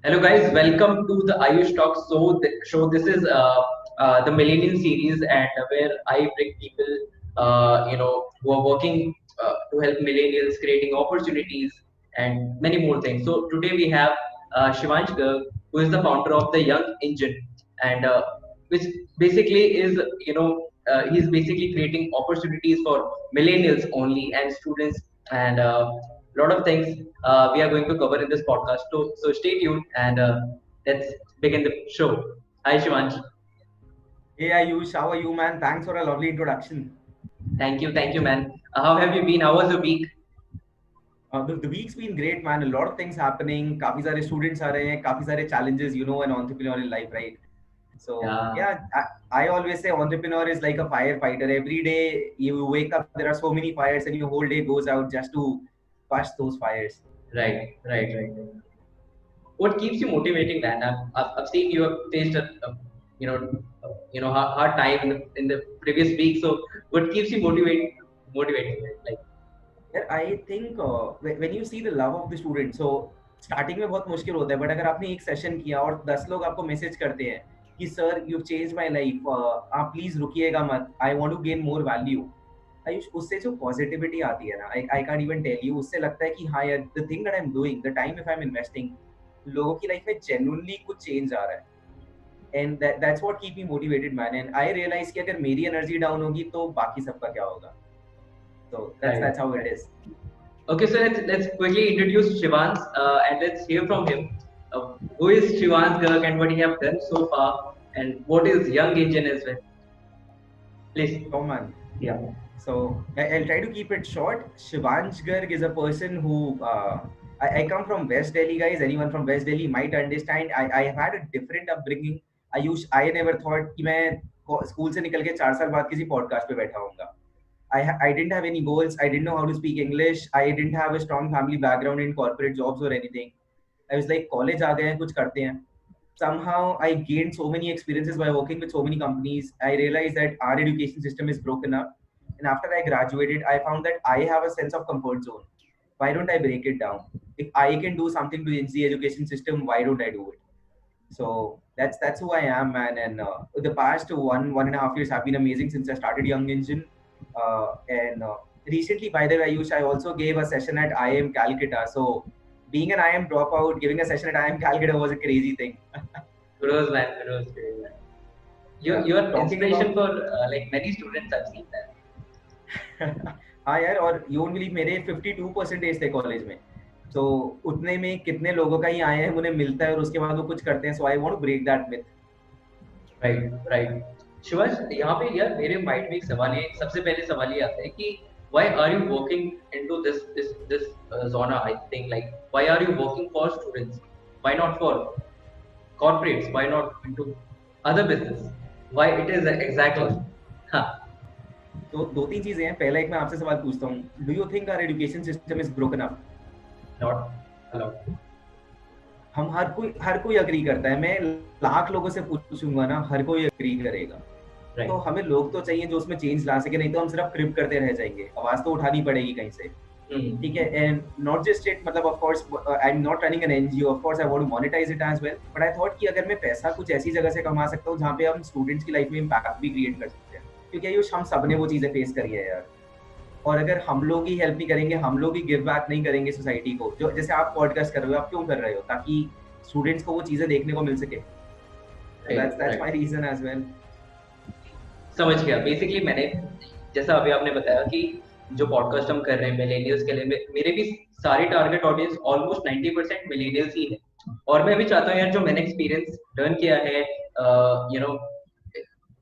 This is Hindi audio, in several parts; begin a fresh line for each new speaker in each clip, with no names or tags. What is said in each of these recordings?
Hello, guys. Welcome to the Ayush Talk show. This is the Millennial series, and where I bring people, who are working to help millennials, creating opportunities and many more things. So today we have Shivansh Garg, who is the founder of the Young Engine, and which basically is, he's basically creating opportunities for millennials only and students and lot of things we are going to cover in this podcast. So stay tuned and let's begin the show. Hi, Shivansh.
Hey Ayush, how are you, man? Thanks for a lovely introduction.
Thank you, man. How have you been? How was the week?
The week's been great, man. A lot of things happening. काफी सारे students आ रहे हैं, काफी सारे challenges, an entrepreneurial life, right? So
Yeah,
yeah, I always say entrepreneur is like a firefighter. Every day you wake up, there are so many fires, and your whole day goes out just to push those fires.
right. What keeps you motivating, man? I've seen you have faced a you know, hard time in the previous week. So what keeps you motivating? Like,
यार I think when you see the love of the student so starting में बहुत मुश्किल होता है बट अगर आपने एक सेशन किया और 10 लोग आपको मैसेज करते हैं कि sir you change my life आप प्लीज रुकिएगा मत I want to gain more value Ayush उससे जो पॉजिटिविटी आती है ना I can't even tell you उससे लगता है कि हाँ यार the thing that I am doing the time if I am investing लोगों की लाइफ में जेन्युइनली कुछ चेंज आ रहा है and that's what keep me motivated man and I realize कि अगर मेरी एनर्जी डाउन होगी तो बाकी सबका क्या होगा so
right.
that's how it is.
Okay, so let's quickly introduce Shivans and let's hear from him. Who is Shivans Garg and what he have done so far, and what is Young Engine as well? Please.
Oh man.
Yeah.
So I'll try to keep it short. Shivansh Garg is a person who I come from West Delhi, guys. Anyone from West Delhi might understand. I have had a different upbringing. I never thought कि मैं स्कूल से निकल के 4 साल बाद किसी पॉडकास्ट पे बैठा होऊंगा. I didn't have any goals. I didn't know how to speak English. I didn't have a strong family background in corporate jobs or anything. I was like college आ गए हैं कुछ करते हैं. Somehow I gained so many experiences by working with so many companies. I realized that our education system is broken up. And after I graduated, I found that I have a sense of comfort zone. Why don't I break it down? If I can do something to change the education system, why don't I do it? So that's who I am, man. And the past 1.5 years have been amazing since I started Young Engine. And recently, by the way, Ayush, I also gave a session at IIM Calcutta. So being an IIM dropout, giving a session at IIM Calcutta was a crazy thing.
Kudos, man. Kudos, kudos, man. You're
Talking
inspiration
about
for like many students. I've seen that.
हाँ यार और यू वोंट बिलीव मेरे 52% थे कॉलेज में तो उतने में कितने लोगों का ही आए हैं उन्हें मिलता है और उसके बाद वो कुछ करते हैं so I want to break that myth
right शिवाज यहाँ पे यार मेरे माइंड में एक सवाल है सबसे पहले सवाल ये आता है कि why are you working into this genre? I think like why are you working for students? Why not for corporates? Why not into other business? Why it is exactly? Huh.
तो दो तीन चीजें हैं पहला एक मैं आपसे सवाल पूछता हूँ do you think our education system is broken up
Not allowed.
हम हर कोई अग्री करता है मैं लाख लोगों से पूछूंगा ना हर कोई अग्री करेगा
Right.
तो हमें लोग तो चाहिए जो उसमें चेंज ला सके नहीं तो हम सिर्फ क्रिप करते रह जाएंगे आवाज तो उठानी पड़ेगी कहीं से ठीक है एंड नॉट जस्ट इट मतलब of course I am not running an NGO of course I want to monetize it as well but I thought कि अगर मैं पैसा कुछ ऐसी जगह से कमा सकता हूँ जहाँ पे हम स्टूडेंट्स की लाइफ में इम्पैक्ट भी क्रिएट कर सकते हैं क्योंकि आयुष हम सब ने वो चीजें फेस करी है यार और अगर हम लोग ही हेल्प नहीं करेंगे हम लोग ही गिव बैक नहीं करेंगे सोसाइटी को जो जैसे आप पॉडकास्ट कर रहे हो आप क्यों कर रहे हो ताकि स्टूडेंट्स को वो चीजें देखने को मिल सके that's my reason as well.
समझ गया बेसिकली मैंने जैसा अभी आपने बताया कि जो पॉडकास्ट हम कर रहे हैं मिलेनियल्स के लिए मेरे भी सारे टारगेट ऑडियंस ऑलमोस्ट 90% मिलेनियल्स ही है और मैं भी चाहता हूँ यार जो मैंने एक्सपीरियंस लर्न किया है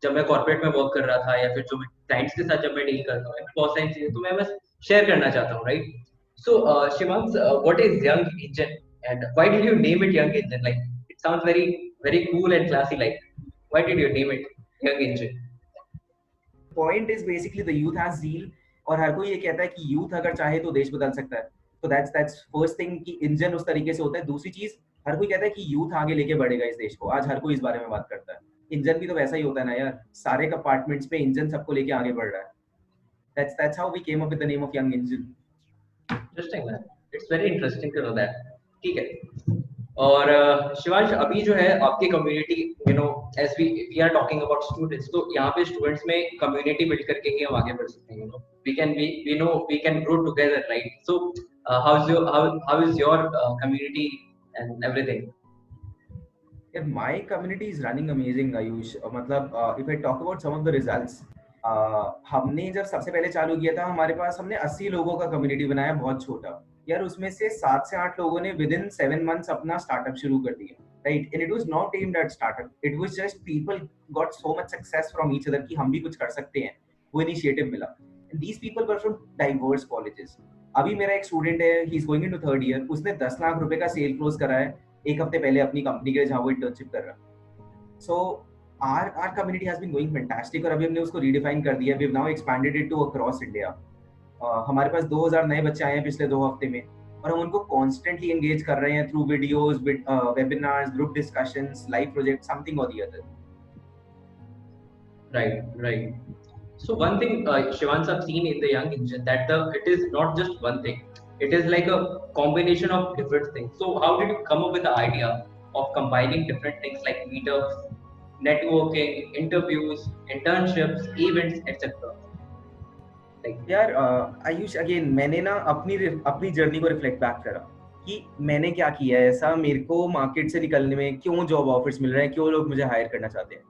जब मैं कॉर्पोरेट में वर्क कर रहा था या फिर जो मैं क्लाइंट्स के साथ जब मैं डील करता हूँ या फिर बहुत सारी चीजें तो मैं बस शेयर करना चाहता हूँ right so Shivansh what is young engine and why did you name it young engine like it sounds very very cool and classy like why did you name it young engine
Point is basically the youth has zeal और हर कोई ये कहता है कि यूथ अगर चाहे तो देश बदल सकता है तो दैट्स फर्स्ट थिंग कि इंजन उस तरीके से होता है दूसरी चीज हर कोई कहता है कि यूथ आगे लेके बढ़ेगा इस देश को आज हर कोई इस बारे में बात करता है इंजन भी तो वैसा ही होता है ना यार सारे कंपार्टमेंट्स पे इंजन सबको लेके आगे बढ़ रहा है that's how we came up with the name of Young Engine.
Interesting, man. It's very interesting to know that. ठीक है. और शिवांश, अभी जो है आपकी community, as we are talking about students, तो यहाँ पे स्टूडेंट्स में कम्युनिटी बिल्ड करके ही हम आगे बढ़ सकते हैं, we can grow together, right? So how is your community and everything?
Yeah, my community is running amazing, Ayush. मतलब if I talk about some of the results, हमने जब सबसे पहले चालू किया था हमारे पास हमने 80 लोगों का कम्युनिटी बनाया, बहुत छोटा यार। उसमें से 7 से 8 लोगों ने विद इन 7 मंथ्स अपना स्टार्टअप शुरू कर दिया, right? And it was not aimed at startup, it was just people got so much success from each other कि हम भी कुछ कर सकते हैं, वो इनिशिएटिव मिला। And these people were from diverse colleges. अभी मेरा एक स्टूडेंट है, he is going into third year, उसने 10 लाख रुपए का सेल क्लोज करा है एक हफ्ते पहले अपनी कंपनी के लिए जहाँ वो इंटर्नशिप कर रहा है। So our community has been going fantastic, और अभी हमने उसको रीडिफाइन कर दिया, we have now expanded it to across India. हमारे पास 2000 नए बच्चे आए हैं पिछले 2 हफ्ते में, और हम उनको कॉन्स्टेंटली एंगेज कर रहे हैं through videos, webinars, group discussions, live project, something और the other.
Right. So one thing, Shivans, I've seen in the Young Engine that it is not just one thing. It is like a combination of different things. So how did you come up with the idea of combining different things like meetups, networking, interviews, internships, events, etc.? Like,
यार आयुष, अगेन मैंने ना अपनी अपनी जर्नी को रिफ्लेक्ट बैक करा कि मैंने क्या किया है ऐसा, मेरे को मार्केट से निकलने में क्यों जॉब ऑफर्स मिल रहे हैं, क्यों लोग मुझे हायर करना चाहते हैं।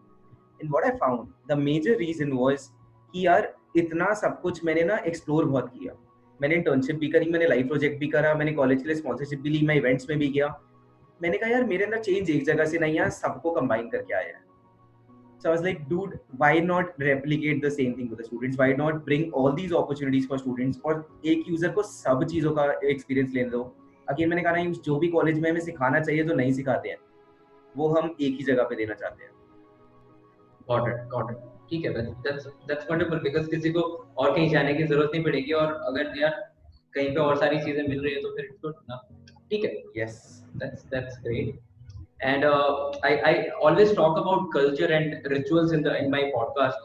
And what I found the major reason was कि यार इतना सब कुछ मैंने ना एक्सप्लोर बहुत किया। मैंने इंटर्नशिप भी करी, मैंने लाइव प्रोजेक्ट भी करा, मैंने कॉलेज के लिए स्पॉन्सरशिप भी ली, मैं इवेंट्स में भी गया। मैंने कहा यार मेरे अंदर चेंज एक जगह से नहीं है, सबको कंबाइन करके आया है। So I was like, dude, why not replicate the same thing to the students? Why not bring all these opportunities for students? और एक यूजर को सब चीजों का एक्सपीरियंस लेने दो। अगेन मैंने कहा ना, जो भी कॉलेज में हमें सिखाना चाहिए जो नहीं सिखाते हैं, वो हम एक ही जगह पे देना चाहते हैं।
got it. ठीक है, that's wonderful, because किसी को और कहीं जाने की जरूरत नहीं पड़ेगी, और अगर यार कहीं पे और सारी चीजें मिल रही है तो फिर इसको ना, ठीक है।
Yes.
That's great. And I always talk about culture and rituals in my podcast.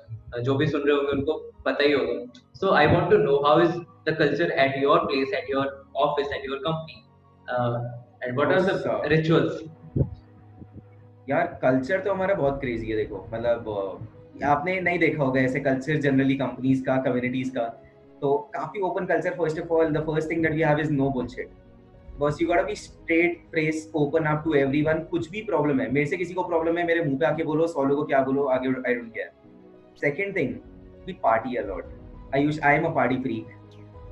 जो भी सुन रहे होंगे उनको पता ही होगा. So I want to know how is the culture at your place, at your office, at your company, and what are the rituals?
यार कल्चर तो हमारा बहुत क्रेजी है। देखो मतलब आपने नहीं देखा होगा ऐसे कल्चर जनरली कंपनीज का, कम्युनिटीज का, तो काफी open culture. First of all the first thing that we have is no bullshit. बस you got to be straight face, open up to everyone. कुछ भी प्रॉब्लम है, मेरे से किसी को प्रॉब्लम है, मेरे मुंह पे आके बोलो, 100 लोगों को क्या बोलो आगे, I don't care. Second thing, we party a lot. I am a party freak,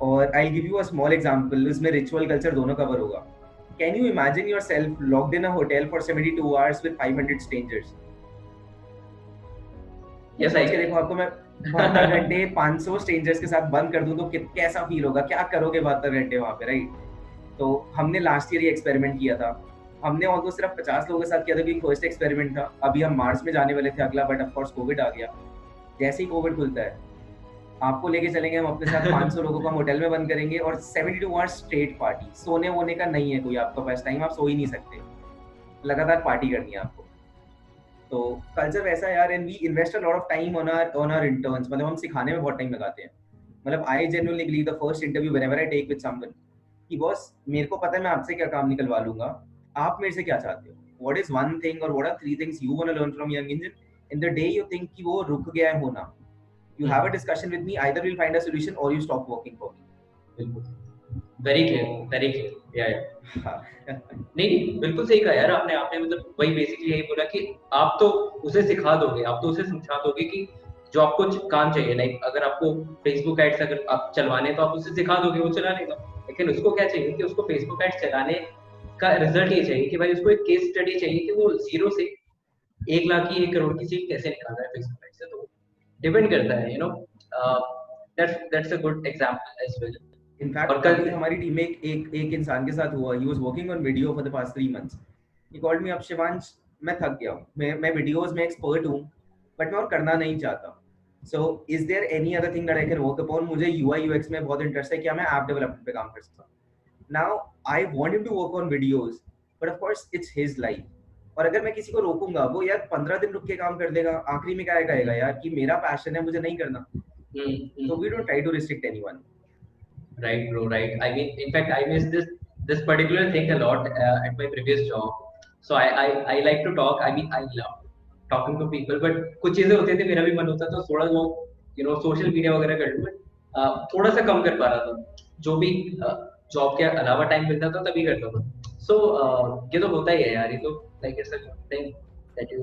और I give you a small example, इसमें रिचुअल कल्चर दोनों कवर होगा। Can you imagine yourself locked in a hotel for 72 hours with 500 strangers?
Yes, I
देखो आपको मैं 72 घंटे 500 स्ट्रेंजर्स के साथ बंद कर दूं तो कैसा फील होगा, क्या करोगे 72 घंटे वहां पे, राइट? तो हमने लास्ट ईयर ये एक्सपेरिमेंट किया था। हमने ऑलमोस्ट सिर्फ 50 लोगों के साथ किया था क्योंकि फर्स्ट एक्सपेरिमेंट था। अभी हम मार्च में जाने वाले थे अगला, बट ऑफ कोर्स कोविड आ गया। जैसे ही कोविड खुलता है आपको लेके चलेंगे हम अपने साथ। 500 लोगों को हम होटल में बंद करेंगे और 72 आवर्स स्ट्रेट पार्टी। सोने वोने का नहीं है कोई आपके पास टाइम, आप सो ही नहीं सकते, लगातार पार्टी करनी है आपको। तो कल्चर वैसा है यार। And we invest a lot of time on our interns. मतलब हम सिखाने में बहुत टाइम लगाते हैं। मतलब I genuinely believe the first interview whenever I take with someone कि बॉस मेरे को पता है मैं आपसे क्या काम निकलवा लूंगा, आप मेरे से क्या चाहते हो, व्हाट इज वन थिंग और what are 3 things you want to learn from Young Engine. In the day you think कि वो रुक गया है होना, you have a discussion with me, either we'll find a solution or you stop working for me.
बिल्कुल, very clear, नहीं, बिल्कुल सही कहा यार आपने मतलब वही बेसिकली यही बोला कि आप तो उसे सिखा दोगे, आप तो उसे समझा दोगे कि जो आपको काम चाहिए। लाइक अगर आपको फेसबुक एड्स अगर आप चलवाने तो आप उसे सिखा दोगे, वो चला लेगा। लेकिन उसको क्या चाहिए कि उसको फेसबुक एड्स चलाने का रिजल्ट ये चाहिए कि भाई उसको एक केस स्टडी चाहिए कि वो 0 से 1 लाख की 1 करोड़ की चीज कैसे निकाल रहा है फेसबुक एड्स से। तो डिपेंड करता है, that's a good example as well.
In fact, कल हमारी टीम में एक इंसान के साथ हुआ। he was working on video for the past 3 months. he called me up, Shivansh मैं थक गया हूँ, मैं वीडियोस में एक्सपर्ट हूँ बट मैं और करना नहीं चाहता। so is there any other thing that I can work upon? मुझे UI UX में बहुत इंटरेस्ट है, क्या मैं ऐप डेवलपमेंट पे काम कर सकता हूँ? now I want him to work on videos but of course it's his life. और अगर मैं किसी को रोकूंगा वो यार 15 दिन रुक के काम कर देगा, आखिरी में क्या कहेगा यार कि मेरा पैशन है मुझे नहीं करना। so we don't try to restrict anyone.
Right, bro, right. I mean, in fact, I miss this this particular thing a lot at my previous job. So I like to talk. I mean, I love talking to people, but कुछ चीजें होती थी, मेरा भी मन होता था थोड़ा बहुत सोशल मीडिया वगैरह कर लूँ, but थोड़ा सा कम कर पा रहा था, जो भी जॉब के अलावा टाइम मिलता था तभी करता था. So ये तो होता ही है यार, ये तो like it's a thing that you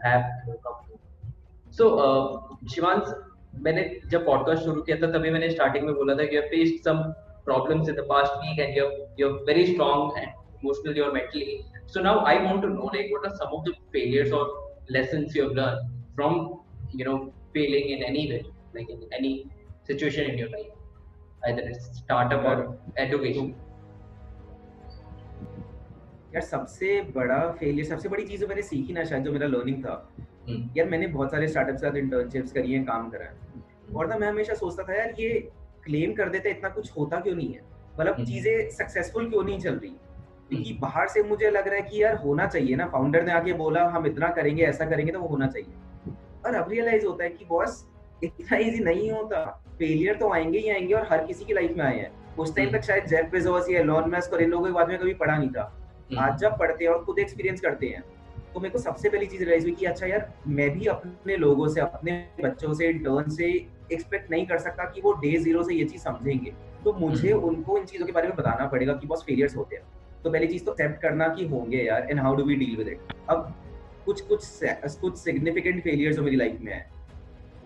have in your company. So Shivansh, मैंने जब पॉडकास्ट शुरू किया था तभी मैंने स्टार्टिंग में बोला था कि you have faced some problems in the past week and you're very strong and emotionally or mentally. So now I want to know, like, what are some of the failures or lessons you have learned from failing in any way, like in any situation in your life, either it's startup or education.
यार सबसे बड़ा फेलियर, सबसे बड़ी चीज जो मैंने सीखी ना, शायद जो मेरा लर्निंग था, यार मैंने बहुत सारे स्टार्टअप के साथ इंटर्नशिप्स करी हैं, काम करा है, और ना मैं हमेशा सोचता था यार ये क्लेम कर देते इतना कुछ होता क्यों नहीं है, मतलब चीजें सक्सेसफुल क्यों नहीं चल रही, क्योंकि बाहर से मुझे लग रहा है कि यार होना चाहिए ना, फाउंडर ने आके बोला हम इतना करेंगे ऐसा करेंगे तो वो होना चाहिए, और अब रियलाइज होता है कि बॉस इतना इजी नहीं होता, फेलियर तो आएंगे ही आएंगे, और हर किसी की लाइफ में आए हैं. उस टाइम तक शायद जेफ बेजोस या एलोन मस्क और इन लोगों के बारे में कभी पढ़ा नहीं था. आज जब पढ़ते हैं और खुद एक्सपीरियंस करते हैं तो मेरे को सबसे पहली चीज रियलाइज हुई कि अच्छा यार मैं भी अपने लोगों से, अपने बच्चों से, इंटर्न से एक्सपेक्ट नहीं कर सकता कि वो डे जीरो से ये चीज समझेंगे, तो मुझे उनको इन चीजों के बारे में बताना पड़ेगा कि बस फेलियर्स होते हैं. तो पहली चीज तो एक्सेप्ट करना कि होंगे यार, and how do we deal with it. अब कुछ सिग्निफिकेंट फेलियर्स जो मेरी लाइफ में है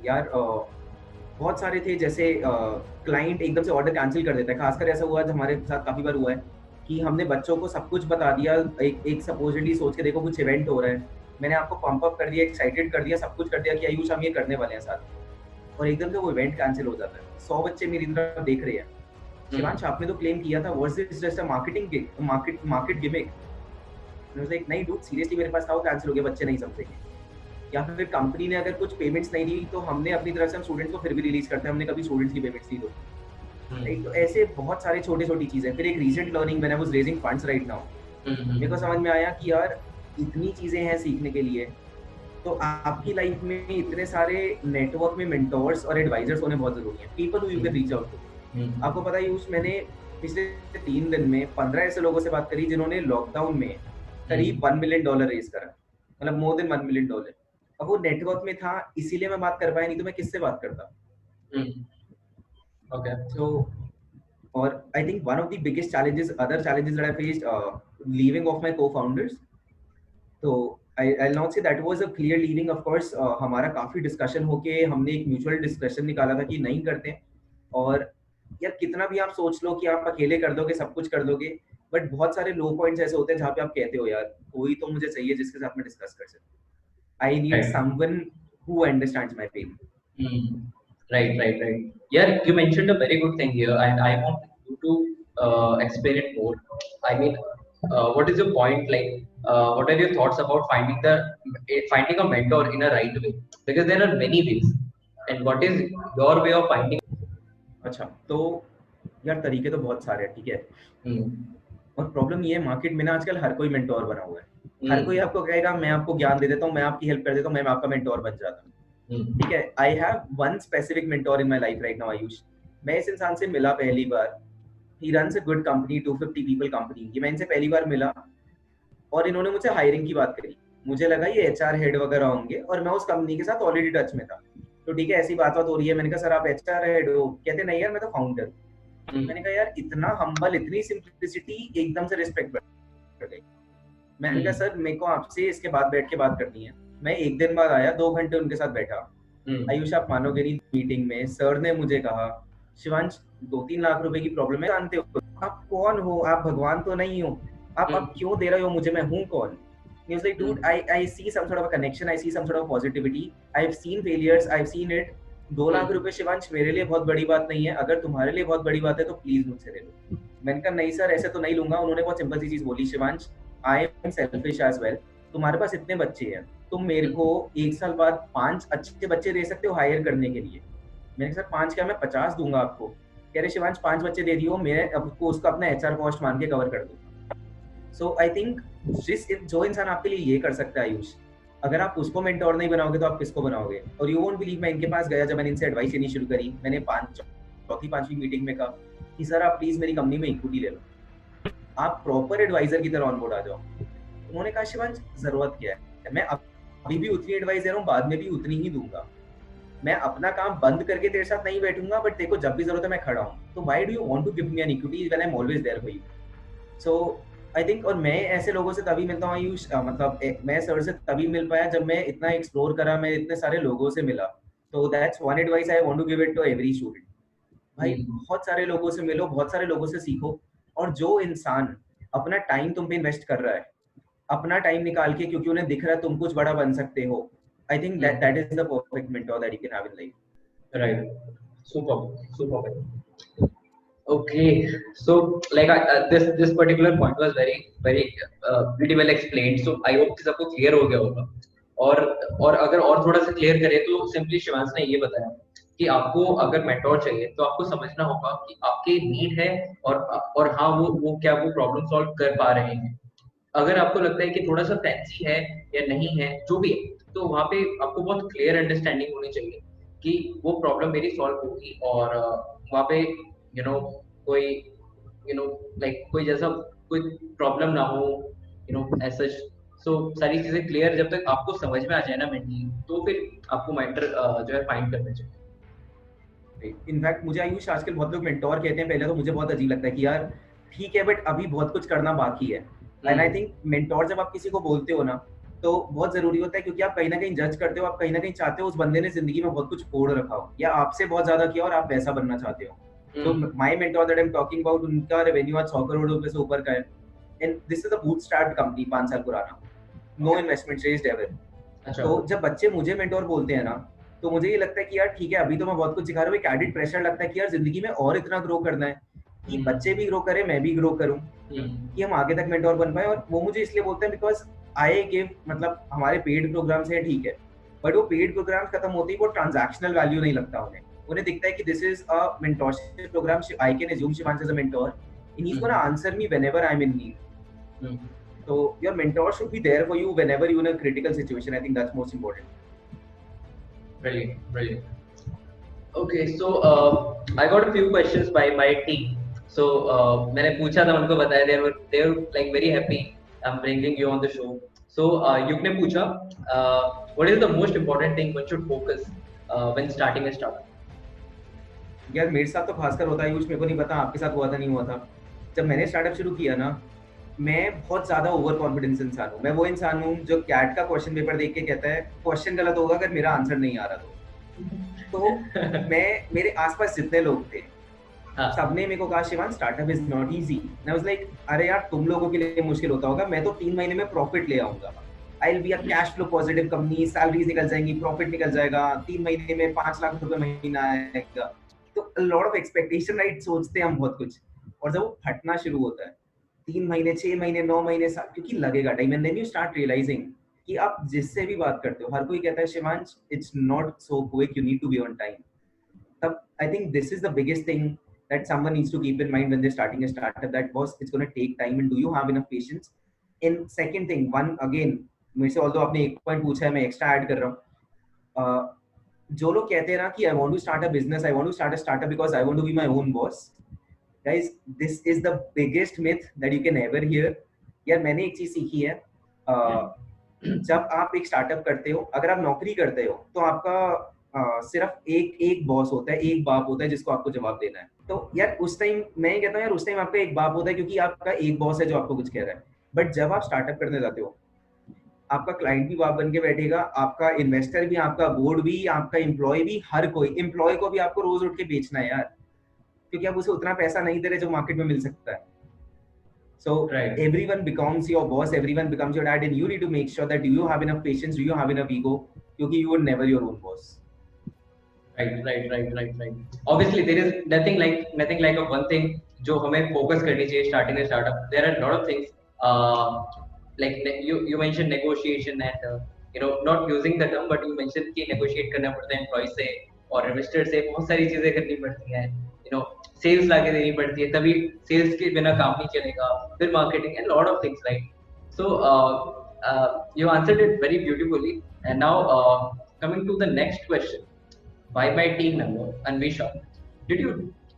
यार, बहुत सारे थे. जैसे क्लाइंट एकदम से ऑर्डर कैंसिल कर देता है, खासकर ऐसा हुआ हमारे साथ काफी बार हुआ है कि हमने बच्चों को सब कुछ बता दिया, एक सपोजिटली सोच के देखो कुछ इवेंट हो रहा है, मैंने आपको पंप अप कर दिया, एक्साइटेड कर दिया, सब कुछ कर दिया कि आयुष हम ये करने वाले हैं साथ, और एकदम से वो इवेंट कैंसिल हो जाता है. 100 बच्चे मेरी तरफ देख रहे हैं, शिवांश आपने तो क्लेम किया था, was this just a market gimmick. मैं लाइक नहीं डूड, सीरियसली मेरे पास था, वो कैंसिल हो गया, बच्चे नहीं समझेंगे. या फिर कंपनी ने अगर कुछ पेमेंट्स नहीं दी तो हमने अपनी तरफ से हम स्टूडेंट्स को फिर भी रिलीज करते हैं, हमने कभी स्टूडेंट्स की पेमेंट्स दी तो राइट. तो ऐसे बहुत सारे छोटी चीजें. फिर एक recent learning, when I was raising funds right now, मेरे को समझ में आया कि यार इतनी चीजें हैं सीखने के लिए, तो आपकी लाइफ में इतने सारे नेटवर्क में मेंटोर्स और एडवाइजर्स होने बहुत जरूरी हैं, people who you can reach out to. आपको पता है यूज, मैंने पिछले 3 दिन में 15 ऐसे लोगों से बात करी जिन्होंने लॉकडाउन में करीब $1 मिलियन रेज करा, मतलब मोर देन $1 मिलियन. अब वो नेटवर्क में था इसीलिए मैं बात कर पाया, नहीं तो मैं किससे बात करता.
Okay.
So, or I think one of the biggest other challenges that I faced, leaving of my co-founders. So I'll not say that was a clear leaving. Of course, हमारा काफी डिस्कशन होके हमने एक म्यूचुअल डिस्कशन निकाला था कि नहीं करते. और यार कितना भी आप सोच लो कि आप अकेले कर दोगे, सब कुछ कर दोगे, बट बहुत सारे लो पॉइंट्स ऐसे होते हैं जहाँ पे आप कहते हो यार कोई तो मुझे चाहिए जिसके साथ मैं डिस्कस कर सकूं. I need someone who understands my pain.
Right. Yeah, you mentioned a very good thing here, and I want you to explain it more. I mean, what is your point? Like, what are your thoughts about finding a mentor in a right way? Because there are many ways, and what is your way of finding?
अच्छा, तो यार तरीके तो बहुत सारे हैं, ठीक है. और प्रॉब्लम ये है मार्केट में ना आजकल हर कोई मेंटोर बना हुआ है. हर कोई आपको कहेगा मैं आपको ज्ञान दे देता हूँ, मैं आपकी हेल्प कर देता हूँ, मैं आपका मेंटोर बन जाता हूँ. ठीक है. I have one specific mentor in my life right now, Ayush. मैं इस इंसान से मिला पहली बार, he runs a good company, 250 people company. ये मैं इनसे पहली बार मिला और इन्होंने मुझसे हायरिंग की बात करी. मुझे लगा ये एचआर हेड वगैरह होंगे और मैं उस कंपनी के साथ ऑलरेडी टच में था. तो ठीक है, ऐसी बात हो रही है. मैंने कहा सर आप एचआर हेड हो? कहते नहीं यार मैं तो फाउंडर हूँ. मैंने कहा यार इतना हम्बल, इतनी सिंप्लिसिटी, एकदम से रिस्पेक्ट बढ़ गई. मैंने कहा सर मेरे को आपसे इसके बाद बैठ के बात करनी है. मैं एक दिन बाद आया, 2 घंटे उनके साथ बैठा. आयुष आप मानोगे नहीं, मीटिंग में सर ने मुझे कहा शिवांश 2-3 लाख रुपए की प्रॉब्लम है, जानते हो आप कौन हो? आप भगवान तो नहीं हो, आप अब क्यों दे रहे हो मुझे, मैं हूँ कौन? He was like, dude, I see some sort of a connection, I see some sort of positivity, I've seen failures, I've seen it. 2 lakh रुपए शिवांश मेरे लिए बहुत बड़ी बात नहीं है, अगर तुम्हारे लिए बहुत बड़ी बात है तो प्लीज मुझसे ले लो. मैंने कहा नहीं सर ऐसे तो नहीं लूंगा. उन्होंने बहुत सिंपल सी चीज बोली, Shivansh I am selfish as well. तुम्हारे पास इतने बच्चे हैं, तुम मेरे को 1 साल बाद 5 अच्छे बच्चे दे सकते हो हायर करने के लिए. मैंने कहा सर 5 क्या, मैं 50 दूंगा आपको. कह रहे शिवांश 5 बच्चे दे दियो, मैं आपको उसका अपना एचआर कॉस्ट मान के कवर कर दूंगा. सो आई थिंक जो इंसान आपके लिए ये कर सकता है आयुष, अगर आप उसको मेंटोर नहीं बनाओगे तो आप किसको बनाओगे? और यू वोंट बिलीव, मैं इनके पास गया जब मैंने इनसे एडवाइस लेनी शुरू करी. मैंने 4वीं 5वीं मीटिंग में कहा कि सर आप प्लीज मेरी कंपनी में इक्विटी ले लो. आप प्रॉपर एडवाइजर की तरह ऑनबोर्ड आ जाओ। उन्होंने कहा शिवांश जरूरत क्या है, मैं अभी भी उतनी एडवाइस दे रहा हूँ, बाद में भी उतनी ही दूंगा। मैं अपना काम बंद करके तेरे साथ नहीं बैठूंगा, बट देखो जब भी जरूरत है मैं खड़ा हूँ, तो why do you want to give me an equity when I am always there for you. So I think, और मैं ऐसे लोगों से तभी मिलता हूँ आयुष, मतलब मैं सर से तभी मिल पाया जब मैं इतना एक्सप्लोर करा, मैं इतने सारे लोगों से मिला। तो that's one advice I want to give it to every student. भाई
हम्म,
बहुत सारे लोगों से मिलो, बहुत सारे लोगों से सीखो, और जो इंसान अपना टाइम तुम पे इन्वेस्ट कर रहा है, अपना टाइम निकाल के, क्योंकि उन्हें दिख रहा है तुम कुछ बड़ा बन सकते हो, I think that
hmm,
that is the perfect mentor that you can have in life.
right. Super. Okay, so like this particular point was very pretty well explained. So I hope कि सबको clear हो गया होगा. और अगर और थोड़ा सा clear करें तो simply शिवांश ने ये बताया कि आपको अगर mentor चाहिए तो आपको समझना होगा कि आपके need है और हाँ वो क्या वो problem solve कर पा रहे हैं. अगर आपको लगता है कि थोड़ा सा फैंसी है या नहीं है जो भी है, तो वहाँ पे आपको बहुत क्लियर अंडरस्टैंडिंग होनी चाहिए कि वो प्रॉब्लम मेरी सॉल्व होगी और वहाँ पे कोई लाइक कोई जैसा कोई प्रॉब्लम ना हो ऐसा। सो सारी चीजें क्लियर जब तक आपको समझ में आ जाए ना मेंटली, तो फिर आपको मेंटर जो है फाइंड करना चाहिए।
इनफैक्ट मुझे आयुष आजकल बहुत लोग मेंटोर कहते हैं, पहले तो मुझे बहुत अजीब लगता है कि यार ठीक है, बट अभी बहुत कुछ करना बाकी है। एंड आई थिंक मेंटोर जब आप किसी को बोलते हो ना, तो बहुत जरूरी होता है, क्योंकि आप कहीं ना कहीं जज करते हो, आप कहीं ना कहीं चाहते हो उस बंदे ने जिंदगी में बहुत कुछ फोड़ रखा हो, या आपसे बहुत ज्यादा किया और आप वैसा बनना चाहते हो। तो my mentor that I am talking about, उनका रेवेन्यू आज 100 करोड़ रुपए से ऊपर का है, and this is a bootstrapped company, 5 साल पुराना, नो इन्वेस्टमेंट रेज्ड एवर।
अच्छा।
तो जब बच्चे मुझे मेंटोर बोलते हैं ना, तो मुझे ये लगता है कि यार ठीक है, अभी तो मैं बहुत कुछ सिखा रहा हूँ, एक एडिड प्रेशर लगता है कि यार जिंदगी में और इतना ग्रो करना है, कि बच्चे भी ग्रो करें, मैं भी ग्रो करूं, कि हम आगे तक मेंटोर बन पाए। और वो मुझे इसलिए बोलते हैं बिकॉज आई गिव, मतलब हमारे पेड प्रोग्राम्स हैं ठीक है, बट वो पेड प्रोग्राम खत्म होते ही वो ट्रांजैक्शनल वैल्यू नहीं लगता उन्हें। उन्हें दिखता है कि this is a mentorship program, I can assume Shivansh as a mentor and he's going to answer me whenever I'm in need. So your mentor should be there for you whenever you're in a critical situation. I think that's most important.
Brilliant. Okay, so I got a few questions by my team. So मैंने पूछा था उनको बताया, they were like very happy I'm bringing you on the show. So युग ने पूछा what is the most important thing one should focus when starting a startup?
यार मेरे साथ तो खासकर होता है, मेरे को नहीं पता आपके साथ हुआ था नहीं हुआ था। जब मैंने स्टार्टअप शुरू किया ना, मैं बहुत ज्यादा ओवर कॉन्फिडेंस इंसान हूँ। मैं वो इंसान हूँ जो कैट का क्वेश्चन पेपर देख के कहता है क्वेश्चन गलत होगा अगर मेरा आंसर नहीं आ रहा तो मैं, मेरे आसपास जितने लोग थे सबने मेरे को कहा Shivan startup is not easy. I was like अरे यार तुम लोगों के लिए मुश्किल होता होगा, मैं तो 3 महीने में प्रॉफिट ले आऊंगा। I will be a cash flow positive company, salaries निकल जाएंगी, प्रॉफिट निकल जाएगा, 3 महीने में 5 लाख रुपए महीना आएगा। तो लॉट ऑफ एक्सपेक्टेशन, राइट, सोचते हैं हम बहुत कुछ, और जब वो फटना शुरू होता है 3 महीने 6 महीने 9 महीने साल, क्योंकि लगेगा time, and then you start realizing कि आप जिससे भी बात करते हो हर कोई कहता है Shivansh it's not so quick, you need to be on time. तब I think this is the biggest thing that someone needs to keep in mind when they're starting a startup, that boss, it's going to take time and do you have enough patience. And second thing, one again, मेरे से although आपने एक पॉइंट पूछा है मैं एक्स्ट्रा ऐड कर रहा हूँ, जो लोग कहते हैं ना कि I want to start a business, I want to start a startup because I want to be my own boss, guys this is the biggest myth that you can ever hear. यार मैंने एक चीज सीखी है, जब आप एक स्टार्टअप करते हो, अगर आप नौकरी करते हो तो आपका सिर्फ एक बॉस होता है, एक बाप होता है जिसको आपको जवाब देना है। तो यार उस टाइम मैं ये कहता हूँ यार उस टाइम आपका एक बाप होता है क्योंकि आपका एक बॉस है जो आपको कुछ कह रहा है। बट जब आप स्टार्टअप करने जाते हो, आपका क्लाइंट भी बाप बन के बैठेगा, आपका इन्वेस्टर भी, आपका बोर्ड भी, आपका एम्प्लॉय भी, हर कोई। एम्प्लॉय को भी आपको रोज उठ के बेचना है यार, क्योंकि आप उसे उतना पैसा नहीं दे रहे जो मार्केट में मिल सकता है। So everyone becomes your boss, everyone becomes your dad, and you need to make sure that do you have enough patience, do you have enough ego, क्योंकि you were never your own boss.
Right. Obviously, there is nothing like a one thing जो हमें focus करनी चाहिए starting a startup. There are a lot of things like you mentioned negotiation and not using the term, but you mentioned कि negotiate करना पड़ता है employee से और investor से, बहुत सारी चीजें करनी पड़ती हैं, sales लाके देनी पड़ती है, तभी sales के बिना काम नहीं चलेगा, फिर marketing and lot of things, right? So you answered it very beautifully, and now coming to the next question. By my team member Anvisha, did you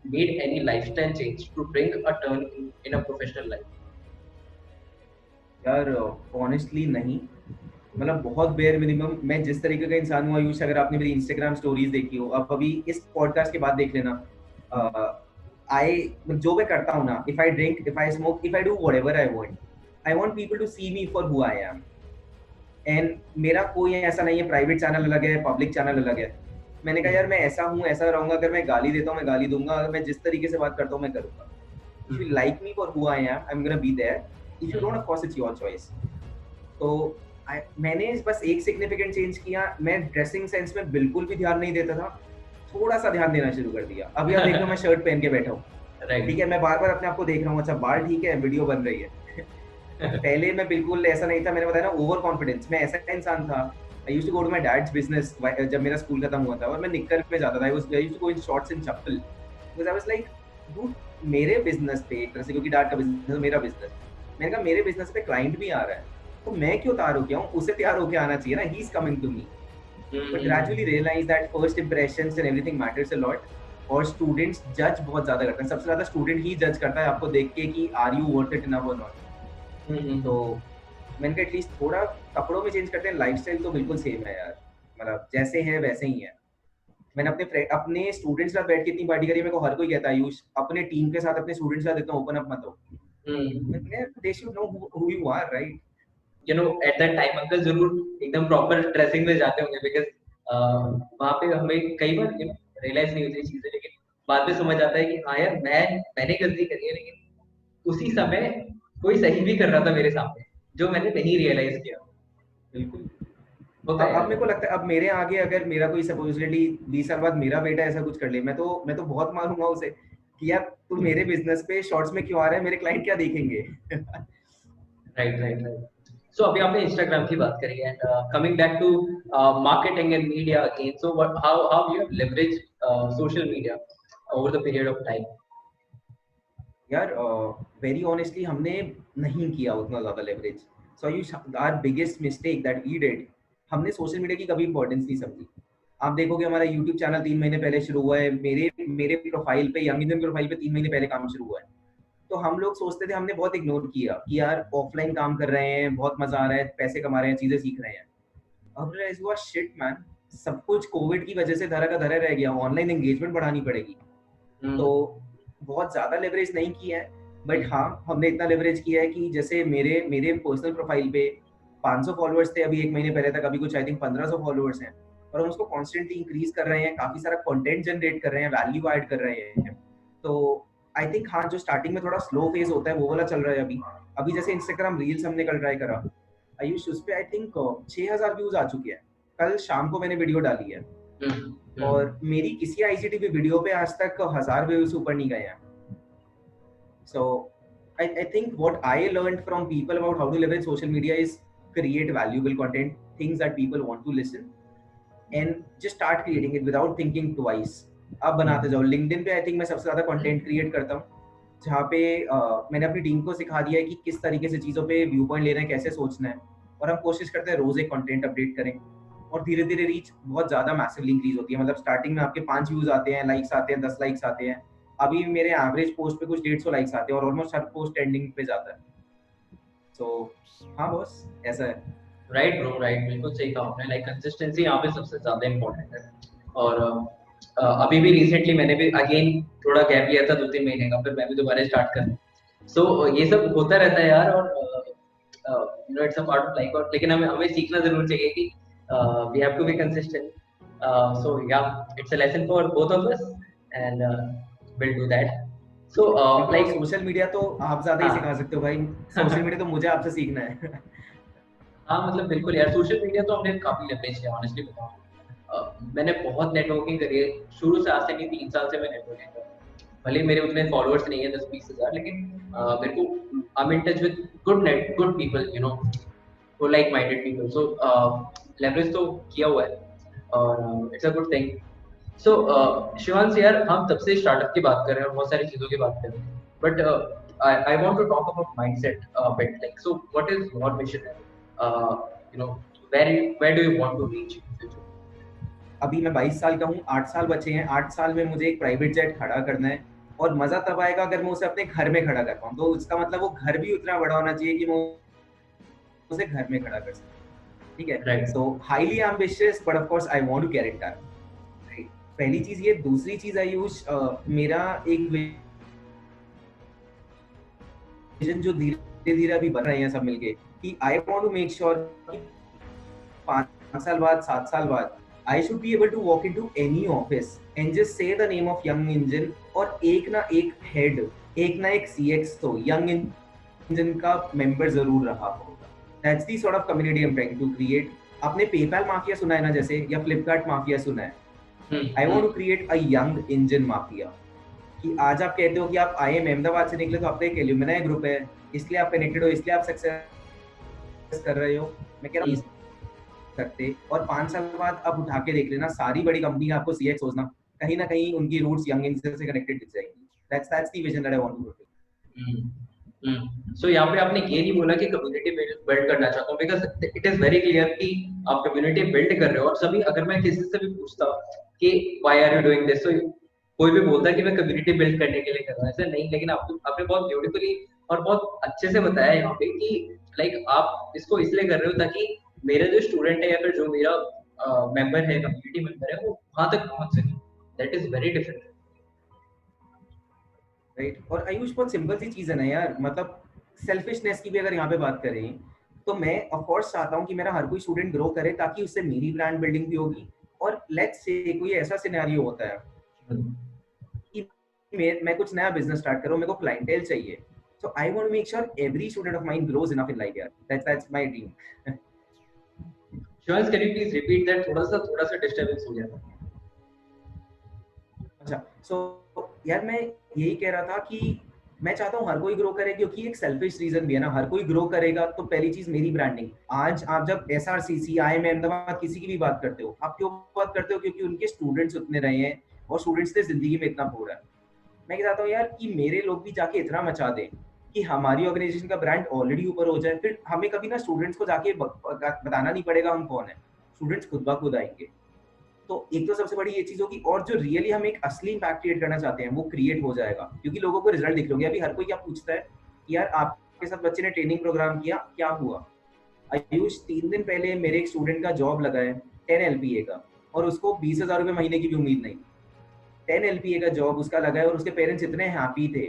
need any lifestyle change to bring a turn in a professional life?
यार ऑनेस्टली नहीं, मतलब बहुत बेयर मिनिमम। मैं जिस तरीके का इंसान हूँ आयुष, अगर आपने मेरी इंस्टाग्राम स्टोरीज देखी हो, अब अभी इस पॉडकास्ट के बाद देख लेना, आई जो मैं करता हूँ ना, if I drink, if I smoke, if I do whatever I want people to see me for who I am. एंड मेरा कोई ऐसा नहीं है, प्राइवेट चैनल अलग है, पब्लिक चैनल अलग है। मैंने कहा यार मैं ऐसा हूँ, ऐसा रहूंगा, अगर मैं गाली देता हूँ मैं गाली दूंगा, अगर मैं जिस तरीके से बात करता हूँ मैं करूंगा। If you like me for who I am gonna be there, if you don't of course it's your choice. तो मैंने बस एक सिग्निफिकेंट चेंज किया, मैं ड्रेसिंग सेंस में बिल्कुल भी ध्यान नहीं देता था, थोड़ा सा ध्यान देना शुरू कर दिया। अभी आप देख लो मैं शर्ट पहन के बैठा हूँ, ठीक है, मैं बार बार अपने आप को देख रहा हूँ, अच्छा बाल ठीक है, वीडियो बन रही है। पहले मैं बिल्कुल ऐसा नहीं था, मैंने बताया ना ओवर कॉन्फिडेंस, मैं ऐसा इंसान था। I used to go to my dad's business जब मेरा स्कूल खत्म हुआ था, और मैं निक्कर में जाता था, I used to go in shorts and चप्पल, because I was like dude, मेरे बिजनेस पे एक तरह से, क्योंकि डैड का बिजनेस मेरा बिजनेस, मैंने कहा मेरे बिजनेस पे क्लाइंट भी आ रहा है, तो मैं क्यों तैयार होके आऊं, उसे तैयार होके आना चाहिए ना, he is coming to me. But gradually realize that first impressions and everything matters a lot. और स्टूडेंट्स जज बहुत ज्यादा करते हैं, सबसे ज्यादा स्टूडेंट ही जज करता है आपको देख के कि are you worth it enough और नॉट। तो मैंने कहा एटलीस्ट थोड़ा कपड़ों में चेंज करते हैं, लाइफस्टाइल तो बिल्कुल सेम है यार, मतलब जैसे है वैसे ही है। मैंने अपने स्टूडेंट्स के साथ बैठ के इतनी पार्टी करी है, मेरे को हर कोई कहता है आयुष अपने टीम के साथ अपने स्टूडेंट्स के साथ इतना ओपन अप मत हो। मैंने they should know who you are, right?
You know at that time uncle जरूर एकदम प्रॉपर ड्रेसिंग में जाते होंगे, बिकॉज वहाँ पे हमें कई बार यू नो रियलाइज नहीं होती चीजें, लेकिन बाद में समझ आता है कि हाँ यार मैंने गलती करी है, लेकिन उसी समय कोई सही भी कर रहा था मेरे सामने, जो मैंने नहीं रियलाइज किया।
बिल्कुल।
होता है
अब मेरे को लगता है अब मेरे आगे अगर मेरा कोई सपोजिटली 20 साल बाद मेरा बेटा ऐसा कुछ कर ले, मैं तो बहुत मारूंगा उसे कि यार तू मेरे बिजनेस पे शॉर्ट्स में क्यों आ रहा है, मेरे क्लाइंट क्या देखेंगे।
Right right right. सो अभी आपने इंस्टाग्राम की बात करी, and coming back to marketing and media again, so what how you have leverage social media over the period of time?
यार वेरी ऑनेस्टली हमने नहीं किया उतना ज्यादा leverage. So you our biggest mistake that we did, हमने सोशल मीडिया की कभी इंपॉर्टेंस नहीं समझी। आप देखोगे हमारा यूट्यूब चैनल 3 महीने पहले शुरू हुआ है, मेरे मेरे प्रोफाइल पे, यंग इंडियन प्रोफाइल पे 3 महीने पहले काम शुरू हुआ है। तो हम लोग सोचते थे, हमने बहुत इग्नोर किया कि यार ऑफलाइन काम कर रहे हैं, बहुत मजा आ रहा है, पैसे कमा रहे हैं, चीजें सीख रहे हैं। अब रियलाइज हुआ शिट मैन, सब कुछ कोविड की वजह से धरा का धरा रह गया, ऑनलाइन एंगेजमेंट बढ़ानी पड़ेगी। तो बहुत ज्यादा लेवरेज नहीं किया है, बट हाँ हमने इतना लेवरेज किया है कि जैसे मेरे मेरे पर्सनल प्रोफाइल पे 500 फॉलोअर्स थे अभी 1 महीने पहले तक, अभी कुछ आई थिंक 1500 फॉलोअर्स हैं, और हम उसको कॉन्स्टेंटली इंक्रीज कर रहे हैं, काफी सारा कंटेंट जनरेट कर रहे हैं, वैल्यू ऐड कर रहे हैं। तो आई थिंक हाँ, जो स्टार्टिंग में थोड़ा स्लो फेज होता है वो वाला चल रहा है अभी। अभी जैसे इंस्टाग्राम रील्स हमने कल ट्राई करा, आयुष उस पे आई थिंक 6000 व्यूज आ चुके हैं, कल शाम को मैंने वीडियो डाली है। और मेरी किसी आईसीटीवी वीडियो पे आज तक 1000 व्यूज ऊपर नहीं गए हैं। So I think what I learned from people about how to leverage social media is create valuable content, things that people want to listen, and just start creating it without thinking twice. अब बनाते जाओ। लिंक्डइन पे आई थिंक मैं सबसे ज्यादा कंटेंट क्रिएट करता हूँ, जहाँ पे मैंने अपनी टीम को सिखा दिया है कि किस तरीके से चीज़ों पे व्यू पॉइंट लेना है, कैसे सोचना है, और हम कोशिश करते हैं रोज एक कंटेंट अपडेट करें, और धीरे धीरे रीच बहुत ज्यादा मैसिवली इंक्रीज होती है। मतलब स्टार्टिंग में आपके 5 व्यूज आते हैं, लाइक्स आते हैं, 10 लाइक्स आते हैं, अभी मेरे एवरेज पोस्ट पे कुछ 150 लाइक्स आते हैं, और ऑलमोस्ट हर पोस्ट ट्रेंडिंग पे जाता है। सो हाँ बॉस, ऐसा है।
राइट ब्रो, राइट, बिल्कुल सही कहा आपने, लाइक कंसिस्टेंसी यहाँ पे सबसे ज्यादा इम्पोर्टेंट है। और अभी भी रिसेंटली मैंने भी अगेन थोड़ा गैप लिया था 2-3 महीने का, फिर मैं भी दोबारा स्टार्ट कर। सो ये सब होता रहता है यार, और you know it's a part of life, और लेकिन हमें सीखना जरूर चाहिए कि we have to be consistent. So yeah it's a lesson for both of us, and will do that. So
like social media तो आप ज्यादा ही
हाँ।
सिखा सकते हो भाई, सोशल मीडिया तो मुझे आपसे सीखना है।
हाँ मतलब बिल्कुल यार, सोशल मीडिया तो हमने काफी लेवरेज किया, ऑनेस्टली बताऊं। मैंने बहुत नेटवर्किंग करी है शुरू से, आज से नहीं 3 साल से मैं नेटवर्किंग कर रहा हूँ। भले मेरे उतने फॉलोअर्स नहीं है 10-20 हजार, लेकिन मेरे को I am in touch with good people, you know, वो लाइक माइंडेड पीपल। सो लेवरेज तो किया हुआ है, और इट्स अ गुड थिंग। सो शिवांश यार, हम तब से स्टार्टअप की बात कर रहे हैं और बहुत सारी चीजों की बात कर रहे हैं, but I want to talk about mindset a bit. Like, so what is your mission? You know, where do you want to reach in future?
अभी मैं 22 साल का हूँ, 8 साल बचे हैं, 8 साल में मुझे एक प्राइवेट जेट खड़ा करना है, और मजा तब आएगा अगर मैं उसे अपने घर में खड़ा कर पाऊँ। तो उसका मतलब वो घर भी उतना बड़ा होना चाहिए कि मैं उसे घर में खड़ा कर सकते, ठीक है।
Right.
So highly ambitious but of course I want to carry it down, right. पहली चीज ये। दूसरी चीज आयुष, मेरा एक विजन जो धीरे धीरे अभी बन रहे हैं सब मिलके, कि I want to make sure कि 5 साल बाद 7 साल बाद I should be able to walk into any office and just say the name of Young Engine, और एक ना एक हेड, एक ना एक CX तो Young Engine का मेंबर जरूर रहा होगा। That's the sort of community I'm trying to create. आपने PayPal माफिया सुना है ना जैसे, या Flipkart माफिया सुना है? I want to create a Young Engine mafia. कि आज आप कहते हो कि आप IIM अहमदाबाद से निकले तो आपका एक एल्यूमिनाई ग्रुप है, इसलिए आप कनेक्टेड हो, इसलिए आप सक्सेस कर रहे हो। मैं कह रहा हूँ सकते, और 5 साल बाद आप उठा के देख लेना, सारी बड़ी कंपनी आपको CX सोचना, कहीं ना कहीं उनकी रूट्स यंग इंजीनियर से कनेक्टेड दिख जाएंगी। that's the vision that I want to fulfill.
So यहाँ पे आपने ये नहीं बोला कि कम्युनिटी बिल्ड करना चाहता हूँ, because it is very clear कि आप कम्युनिटी बिल्ड कर रहे हो। और सभी, अगर मैं किसी से भी पूछता कि why are you doing this, तो कोई भी बोलता है कि मैं कम्युनिटी बिल्ड करने के लिए कर रहा हूँ, ऐसा नहीं। लेकिन आपने बहुत ब्यूटीफुली और बहुत अच्छे से बताया यहाँ पे कि लाइक आप इसको इसलिए कर रहे हो ताकि मेरा जो स्टूडेंट है या फिर जो मेरा मेंबर है, कम्युनिटी मेंबर है, वो वहां तक पहुंच सके। That is very different,
right. और आयुष बहुत सिंपल सी चीज है ना यार, मतलब सेल्फिशनेस की भी अगर यहाँ पे बात करें तो मैं ऑफ कोर्स चाहता हूँ कि मेरा हर कोई स्टूडेंट ग्रो करे, ताकि उससे मेरी ब्रांड बिल्डिंग भी होगी। और लेट्स से कोई ऐसा सिनेरियो होता है कि मैं कुछ नया बिजनेस स्टार्ट कर रहा हूँ, मेरे को क्लाइंटेल चाहिए, so I want to make sure every student of mine grows enough in life यार। that's my dream.
Shivans, can you please repeat that? थोड़ा सा डिस्टर्बेंस हो गया था।
अच्छा, सो यार मैं यही कह रहा था कि मैं चाहता हूँ हर कोई ग्रो करे, क्योंकि एक सेल्फिश रीजन भी है ना, हर कोई ग्रो करेगा तो पहली चीज मेरी ब्रांडिंग। आज आप जब SRCC, IIM अहमदाबाद किसी की भी बात करते हो, आप क्यों बात करते हो? क्योंकि उनके स्टूडेंट्स उतने रहे हैं और स्टूडेंट्स ने जिंदगी में इतना फोड़ा है। मैं चाहता हूँ यार कि मेरे लोग भी जाके इतना मचा दें कि हमारी ऑर्गेनाइजेशन का ब्रांड ऑलरेडी ऊपर हो जाए, फिर हमें कभी ना स्टूडेंट्स को जाके बताना नहीं पड़ेगा हम कौन है, स्टूडेंट्स खुद ब खुद आएंगे। तो एक तो सबसे बड़ी ये चीज होगी, और जो रियली हम एक असली इम्पैक्ट क्रिएट करना चाहते हैं वो क्रिएट हो जाएगा, क्योंकि लोगों को रिजल्ट दिख रहे। अभी हर कोई क्या पूछता है कि यार आपके साथ बच्चे ने ट्रेनिंग प्रोग्राम किया, क्या हुआ? आयुष 3 दिन पहले मेरे एक स्टूडेंट का जॉब लगा है 10 LPA का, और उसको 20,000 रुपए महीने की भी उम्मीद नहीं। 10 LPA का जॉब उसका लगा है, और उसके पेरेंट्स इतने हैप्पी थे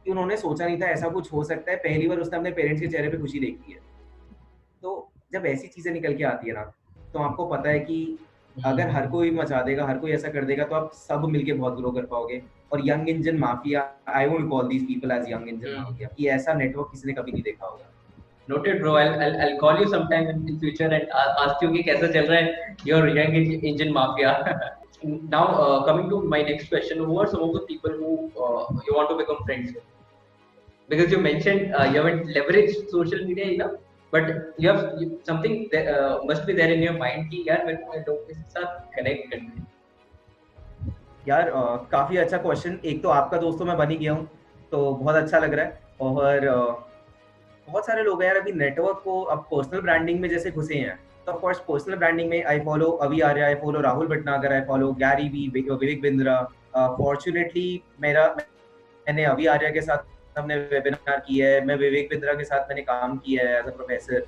कि उन्होंने सोचा नहीं था ऐसा कुछ हो सकता है। पहली बार उसने अपने पेरेंट्स के चेहरे पे खुशी देखी है। तो जब ऐसी चीजें निकल के आती है ना, तो आपको पता है कि अगर हर कोई मचा देगा, हर कोई ऐसा कर देगा, तो आप सब मिलके बहुत ग्रो कर पाओगे। और young engine mafia, I won't call these people as young engine mafia, कि ऐसा नेटवर्क किसी ने कभी नहीं देखा होगा।
Noted, bro. I'll call you sometime in future and ask you कि कैसा चल रहा है your young engine mafia. Now, coming to my next question, who are some of the people who you want to become friends with? Because you mentioned you haven't leveraged social media enough, but something that, must be there in your mind कि यार मेरे को लोगों के साथ connect करना है।
यार काफी अच्छा क्वेश्चन। एक तो आपका दोस्तों मैं बन ही गया हूँ, तो बहुत अच्छा लग रहा है। और बहुत सारे लोग हैं यार अभी नेटवर्क को अब पर्सनल ब्रांडिंग में जैसे घुसे हैं। तो ऑफ कोर्स पर्सनल ब्रांडिंग में आई फॉलो अभी Arya, I follow Rahul Bhatnagar, I follow Gary Vee, Vivek Bindra. Fortunately मैंने अभी आर्या के साथ हमने वेबिनार किया है, मैं विवेक बिंद्रा के साथ मैंने काम किया है as a professor.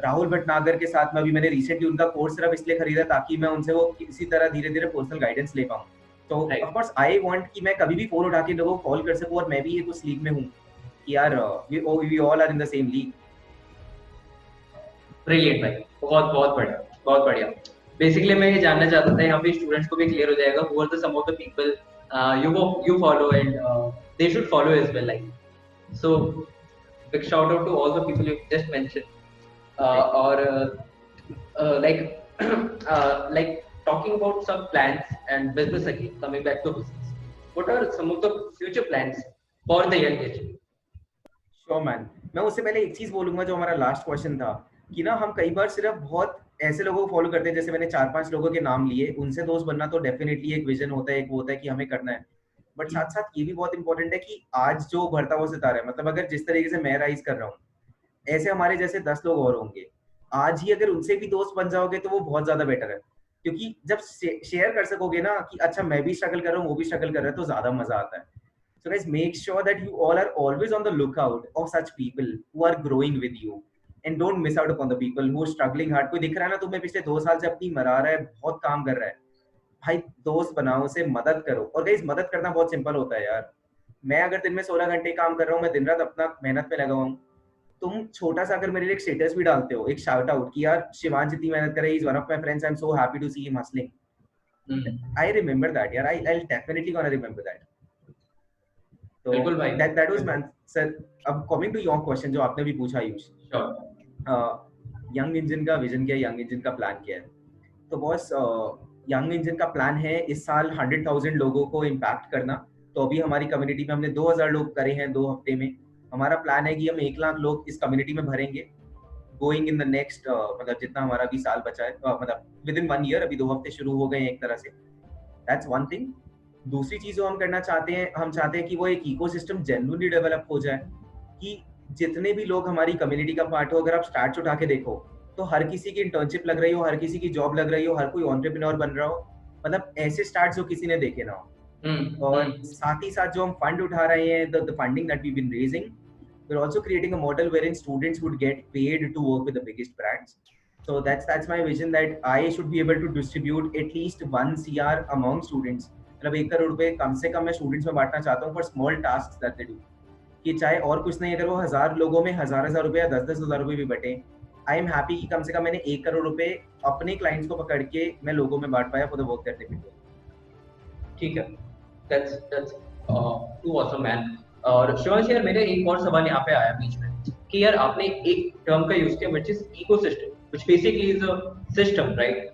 Rahul Bhatnagar के साथ में अभी मैंने रिसेंटली उनका कोर्स सिर्फ इसलिए खरीदा ताकि मैं उनसे वो इसी तरह धीरे धीरे पर्सनल गाइडेंस ले पाऊँ। तो ऑफ कोर्स आई वांट कि मैं कभी भी फोन उठा के लोगों को कॉल कर सकूं, और मैं भी उस लीग में हूँ कि यार we all are in the same league.
Brilliant भाई, बहुत बहुत बढ़िया, बहुत बढ़िया। बेसिकली मैं ये जानना चाहता था, यहाँ पे स्टूडेंट्स को भी क्लियर हो जाएगा who are the some of the people you follow and they should follow as well, like so big shout out to all the people you just mentioned. Or like talking about some plans and business again, coming back to business, what are some of the future plans for the young age?
Sure man, मैं उससे पहले एक चीज बोलूंगा जो हमारा लास्ट क्वेश्चन था, कि ना हम कई बार सिर्फ बहुत ऐसे लोगों को फॉलो करते हैं, जैसे मैंने 4-5 लोगों के नाम लिए, उनसे दोस्त बनना तो डेफिनेटली एक विजन होता है, एक वो होता है कि हमें करना है। बट साथ साथ ये भी बहुत इंपॉर्टेंट है कि आज जो बढ़ता हुआ सितारा है, मतलब अगर जिस तरीके से मैं राइज कर रहा हूँ, ऐसे हमारे जैसे 10 लोग और होंगे। आज ही अगर उनसे भी दोस्त बन जाओगे तो वो बहुत ज्यादा बेटर है, क्योंकि जब शेयर कर सकोगे ना कि अच्छा मैं भी स्ट्रगल कर रहा हूँ, वो भी स्ट्रगल कर रहा है, तो ज्यादा मजा आता है। So guys, make sure that you all are always on the lookout of such people who are growing with you. And don't miss out upon the people who are struggling hard. कोई दिख रहा है ना तुम्हें पिछले 2 साल से अपनी मरा रहा है, बहुत काम कर रहा है, भाई दोस्त बनाओ, उसे मदद करो। और गाइस मदद करना बहुत सिंपल होता है यार। मैं अगर दिन में 16 घंटे काम कर रहा हूँ, मैं दिन रात अपना मेहनत में लगा हुआ हूँ, तुम छोटा सा अगर मेरे लिए एक स्टेटस भी डालते हो, एक शाउट आउट कि यार शिवांश इतनी मेहनत कर रहा है, is one of my friends, I am so happy to see him hustling, I remember that यार, I definitely gonna remember that. तो
बिल्कुल भाई,
दैट वाज मैन सर। अब कमिंग टू योर क्वेश्चन जो आपने भी पूछा आयुष, यंग इंजन का विजन क्या है, यंग इंजन का प्लान क्या है? तो बॉस यंग इंजन का प्लान है इस साल 100,000 लोगों को इम्पैक्ट करना। तो अभी हमारी कम्युनिटी में हमने 2,000 लोग करे हैं 2 हफ्ते में। हमारा प्लान है कि हम 1 लाख लोग इस कम्युनिटी में भरेंगे गोइंग इन द नेक्स्ट, मतलब जितना हमारा भी साल बचा है, मतलब विद इन 1 ईयर। अभी 2 हफ्ते शुरू हो गए हैं एक तरह से, दैट्स वन थिंग। दूसरी चीज जो हम करना चाहते हैं, हम चाहते हैं कि वो एक इकोसिस्टम जेन्युइनली डेवलप हो जाए, कि जितने भी लोग हमारी कम्युनिटी का पार्ट हो, अगर आप स्टार्ट उठा के देखो तो हर किसी की इंटर्नशिप लग रही हो, हर किसी की जॉब लग रही हो, हर कोई एंटरप्रेन्योर बन रहा हो, मतलब ऐसे स्टार्ट जो किसी ने देखे ना हो। और साथ ही साथ जो हम फंड उठा रहे हैं, the funding that we been raising, we're also creating a model wherein students would get paid to work with the biggest brands. So that's my vision, that I should be able to distribute at least 1 CR among students. मतलब 1 करोड़ रुपए कम से कम मैं स्टूडेंट्स में बांटना चाहता हूँ for small task that they do, कि चाहे और कुछ नहीं, अगर वो 1000 लोगों में 1000 रुपए या 10,000 रुपए भी बटे, आई एम हैप्पी कि कम से कम मैंने 1 करोड़ रुपए अपने क्लाइंट्स को पकड़ के मैं लोगों में बांट पाया for the work that they do.
ठीक है, that's too awesome man। और शिवांश यार, मेरे एक और सवाल यहाँ पे आया बीच में कि यार आपने एक टर्म का यूज किया which is ecosystem, which basically is a system, right?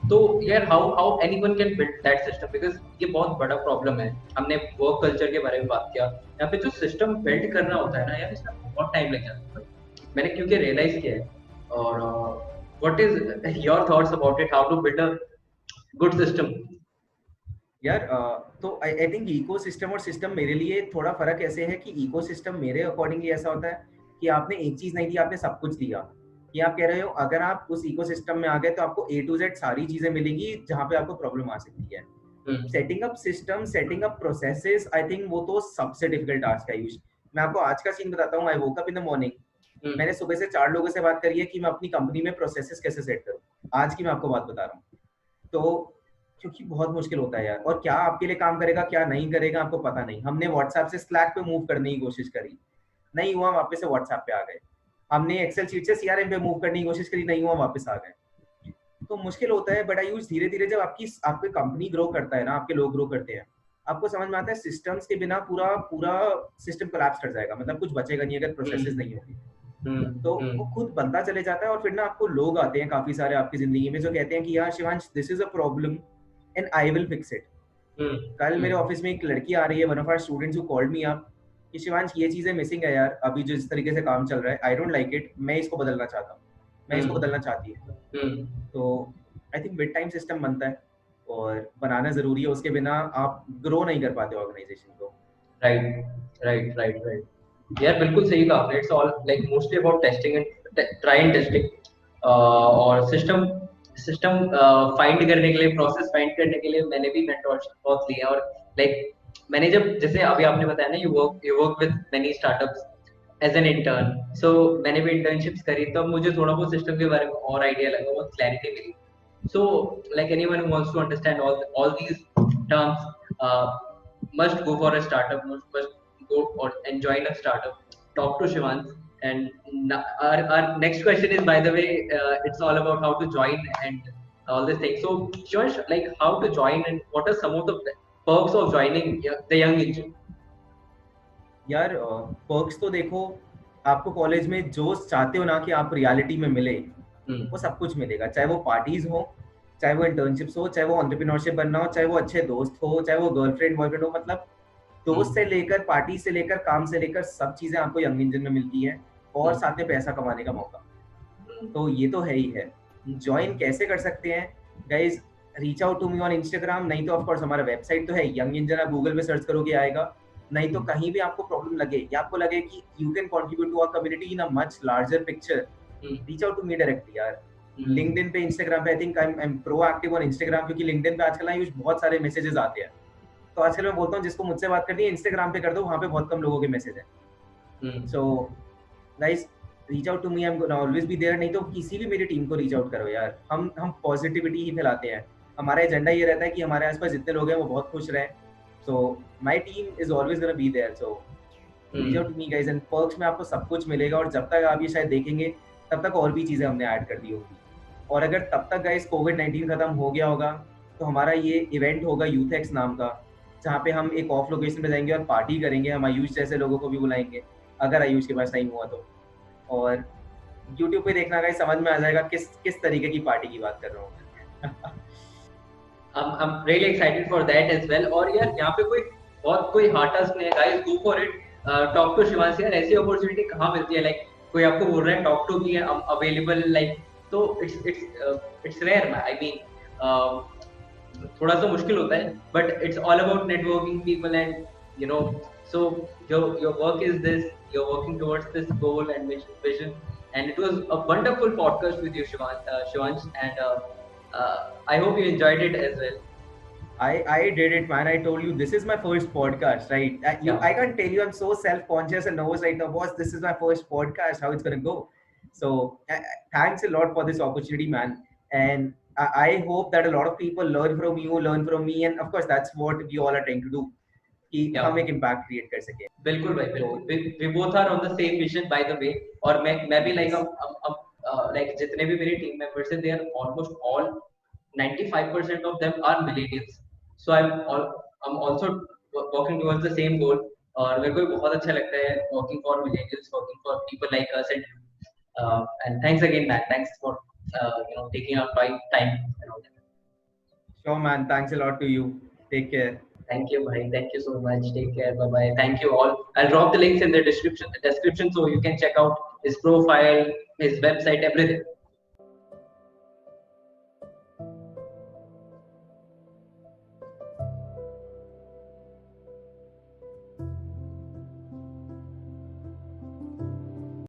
तो यार how anyone can build that system, because ये बहुत बड़ा प्रॉब्लम है। हमने वर्क कल्चर के बारे में बात किया, यहाँ पे जो सिस्टम बिल्ड करना होता है ना यार, इसमें बहुत टाइम लग जाता है, मैंने क्योंकि रियलाइज किया है। और what is your thoughts about it, how to build a good system?
यार तो आई थिंक इकोसिस्टम और सिस्टम मेरे लिए थोड़ा फर्क ऐसे है कि इकोसिस्टम मेरे अकॉर्डिंगली ऐसा होता है कि आपने एक चीज नहीं दी, आपने सब कुछ दिया। कि आप कह रहे हो अगर आप उस इकोसिस्टम में आ गए तो आपको A to Z सारी चीजें मिलेंगी जहां पे आपको प्रॉब्लम आ सकती है। Setting up system, setting up processes, I think वो तो सबसे डिफिकल्ट टास्क है यूज। मैं आपको आज का सीन बताता हूँ। I woke up in the morning, मैंने सुबह से 4 लोगों से बात करी है कि मैं अपनी कंपनी में प्रोसेसेस कैसे सेट करूँ। आज की मैं आपको बात बता रहा हूँ। तो क्योंकि बहुत मुश्किल होता है यार, और क्या आपके लिए काम करेगा क्या नहीं करेगा आपको पता नहीं। हमने व्हाट्सएप से स्लैक पे मूव करने की कोशिश करी, नहीं हुआ, वापस से व्हाट्सएप पे आ गए। हमने एक्सेल शीट से सीआरएम पे मूव करने की कोशिश करी, नहीं हुआ, वापस आ गए। तो मुश्किल होता है, बट आई यूज धीरे धीरे जब आपकी कंपनी ग्रो करता है ना, आपके लोग ग्रो करते हैं, आपको समझ में आता है सिस्टम्स के बिना पूरा सिस्टम कोलैप्स कर जाएगा, मतलब कुछ बचेगा नहीं अगर प्रोसेसेस नहीं होगी। तो वो खुद बनता चले जाता है। और फिर ना आपको लोग आते हैं काफी सारे आपकी जिंदगी में जो कहते हैं कि यार Shivansh, this is a problem and I will fix it. कल मेरे ऑफिस में एक लड़की आ रही है, one of our students who called me up, कि शिवांश ये चीजें मिसिंग है यार, अभी जो इस तरीके से काम चल रहा है, आई डोंट लाइक इट, मैं इसको बदलना चाहता हूँ, मैं इसको बदलना चाहती है। तो I think with time system बनता है और बनाना जरूरी है, उसके बिना आप ग्रो नहीं कर पाते ऑर्गेनाइजेशन को।
राइट राइट राइट राइट यार, बिल्कुल सही कहा आपने। It's all like mostly about testing and try and testing, और सिस्टम फाइंड करने के लिए, प्रोसेस फाइंड करने के लिए मैंने भी मेंटरशिप बहुत लिया। और लाइक मैंने जब, जैसे अभी आपने बताया ना, you work with many startups as an intern, so मैंने भी इंटर्नशिप्स करी, तब मुझे थोड़ा बहुत सिस्टम के बारे में और आइडिया लगा, बहुत clarity milli. So, like anyone who wants to understand all these terms, must go for a startup, must go or and join a startup. Talk to Shivansh. And our next question is, by the way, it's all about how to join and all these things. So, Shivansh, like how to join and what are some of the perks of joining the Young Engine?
यार पर्क्स तो देखो, आपको कॉलेज में जो चाहते हो ना कि आप रियलिटी में मिले, वो सब कुछ मिलेगा। चाहे वो पार्टीज हो, चाहे वो इंटर्नशिप्स हो, चाहे वो एंटरप्रेन्योरशिप बनना हो, चाहे वो अच्छे दोस्त हो, चाहे वो गर्लफ्रेंड बॉयफ्रेंड हो, मतलब दोस्त से लेकर पार्टी से लेकर काम से लेकर सब चीजें आपको यंग इंजन में मिलती है, और साथ में पैसा कमाने का मौका। तो ये तो है ही है। ज्वाइन कैसे कर सकते हैं guys? Reach out to me on Instagram, नहीं तो ऑफकोर्स हमारा वेबसाइट तो है यंग इंजन, आप गूगल पे सर्च करोगे आएगा। नहीं तो कहीं भी आपको प्रॉब्लम लगे या आपको लगे कि you can contribute to our community in a much larger picture, reach out to me directly यार। लिंक्डइन पे, इंस्टाग्राम पे, I think I am proactive on Instagram, क्योंकि लिंक्डइन पे आजकल ना यूज बहुत सारे मैसेजेस आते हैं। तो आजकल मैं बोलता हूँ जिसको मुझसे बात करनी है इंस्टाग्राम पे कर दो, वहाँ पे बहुत कम लोगों के मैसेज है। So guys reach out to me, I am gonna always be there. नहीं तो किसी भी मेरी टीम को रीच आउट करो यार, हम पॉजिटिविटी ही फैलाते हैं। हमारा एजेंडा ये रहता है कि हमारे आसपास जितने लोग हैं वो बहुत खुश रहें। So my team is always gonna be there. So reach out to me guys, and perks में आपको सब कुछ मिलेगा। और जब तक आप ये शायद देखेंगे तब तक और भी चीजें हमने ऐड कर दी होगी। और अगर तब तक गाइस कोविड-19 खत्म हो गया होगा तो हमारा ये इवेंट होगा यूथेक्स नाम का, जहाँ पे हम एक ऑफ लोकेशन पे जाएंगे और पार्टी करेंगे। हम आयुष जैसे लोगों को भी बुलाएंगे अगर आयुष के पास टाइम हुआ तो। और यूट्यूब पे देखना गाइस, समझ में आ जाएगा किस किस तरीके की पार्टी की बात कर रहा हूँ।
I'm really excited for that as well. और यार यहाँ पे कोई hard task नहीं है guys, go for it. Talk to Shivansh यार, ऐसी opportunity कहाँ मिलती है? Like कोई आपको बोल रहा है talk to me, I'm available, like तो it's rare man. I mean थोड़ा सा मुश्किल होता है, but it's all about networking people and you know, so your work is this, you're working towards this goal and vision, and it was a wonderful podcast with you Shivansh, and I hope you enjoyed it as well.
I did it, man. I told you this is my first podcast, right?
Yeah.
I can't tell you, I'm so self-conscious and nervous right now, boss. This is my first podcast. How it's gonna go? So thanks a lot for this opportunity, man. And I hope that a lot of people learn from you, learn from me, and of course that's what we all are trying to do. कि हम एक impact create कर सके।
बिल्कुल भाई, बिल्कुल। We both are on the same vision, by the way. और मैं भी like like जितने भी मेरी team members हैं, they are almost all 95% of them are millennials. So I'm also working towards the same goal. और मेरे को भी बहुत अच्छा लगता है working for millennials, working for people like us, and thanks again, Matt. Thanks for taking our time and all that.
Sure, man. Thanks a lot to you. Take care.
Thank you, bhai. Thank you so much. Take care. Bye bye. Thank you all. I'll drop the links in the description so you can check out his profile, his website, everything.